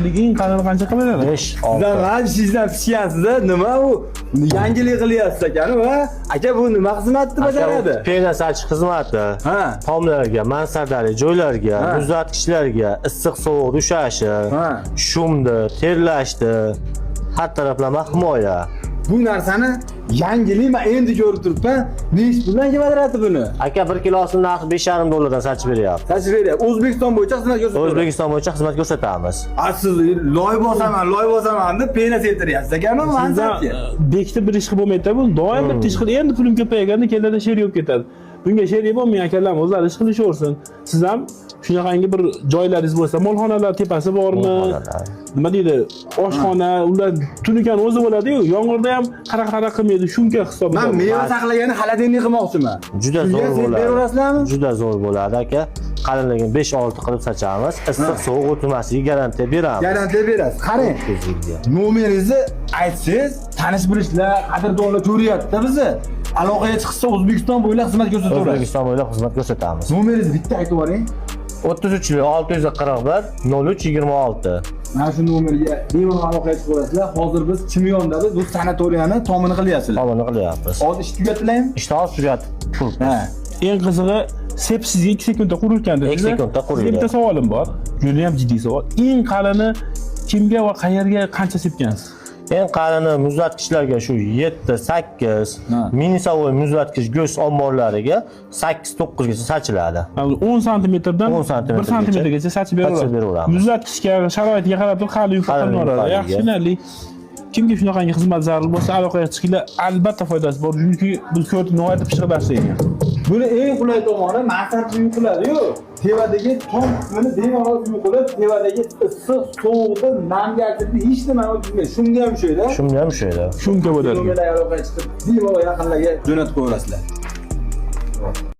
Eng qalin qancha qilinadi? 5 Sizdan 6. mana sizdan pishgansizda nima u? Yangilik qilyapsiz ekan va aka bu nima xizmatni bajaradi? Pena sachish xizmati. Ha. Tomlarga, mansardali joylarga, Ha. muzlatgichlarga, issiq sovuq dushashi, Ha. shumdi, terlashdi, har taraflama himoya. Bu narsani yangilik men endi ko'rib turibman. Nech puldan bajaradi buni? Aka 1 kilosini narxi 5,5 dollardan sotib beryapti. Tashib beryapti. O'zbekiston bo'yicha xizmat ko'rsatadi. O'zbekiston bo'yicha xizmat ko'rsatamiz. Siz loy bosaman deb pena septiryapsiz ekan, mansabga. Bekitib bir ish qilib bo'lmaydi bu. Doim bir ish qilib, endi pulim ko'payganda keladi she'r yo'q ketadi. Bunga she'r bo'lmay akalarimiz o'zlari ish qilishaversin. Siz ham shunaqangi bir joylaringiz bo'lsa, molxonalar tepasi bormi? Nima deydi? Oshxona, ular tunikan o'zi bo'ladi-yu, yomg'irda ham qara qilmaydi, shunga hisobida. Men meva saqlagani xolodilnik qilmoqchiman. Juda zo'r bo'ladi. Beraverasizlarmi? Juda zo'r bo'ladi aka. Qalinligini 5-6 qilib sochamiz. Issiq sovuq o'tmasligiga garantiya beramiz. Garantiya berasiz. Qarang. Nomeringizni aytsangiz, tanish bilishlar, qadrdonlar ko'ryapti bizni. Aloqaga chiqsa O'zbekiston bo'ylab xizmat ko'rsataveramiz. O'zbekiston bo'ylab xizmat ko'rsatamiz. Nomeringizni bitta aytib yuboring. 33 641 0326. Mana shu nomerga bemalol aloqaga chiqaverasizlar. Hozir biz Chimyondamiz, bu sanatoriyani tomini qilyapsizlar. Tomini qilyapmiz. Hozir ish tugatilaymi? Ishni hozir tugatib turibmiz. Ha. Eng qizig'i sepsizga 2 sekundda qurilgan dedi. 2 sekundda qurilgan. Sizga bitta savolim bor. Juda ham jiddiy savol. Eng qalini kimga va qayerga qancha sepgansiz? Eng qalini muzlatgichlarga shu 7-8, Ha. mini-savoy muzlatgich go'sht omborlariga 8-9 gacha sochiladi. 10 santimetrdan 10 santimetrgacha 1 santimetrgacha sochib sochib beraveradi. beraveramiz. Muzlatgichga, sharoitiga qarab turib qali yupqa Qalin qilinadi. yupqaliga. Yaxshi tushunarli. Kimga shunaqangi xizmat zarur bo'lsa, aloqaga chiqinglar, albatta foydasi bor. Chunki biz ko'rdik nihoyatda pishqirlashtirgan. Buni eng qulay tomoni mansard uyquladi-yu. Tevadagi tom qismini bemalol uyqulab, tevadagi issiq sovuqda namga achirib hech nima o'tmaydi. Shunga ham shuyda. Shunga ham shuyda. Shunga bo'ladi. Nomerlarga aloqaga chiqib, bemalol yaqinlarga jo'natib qo'yasizlar.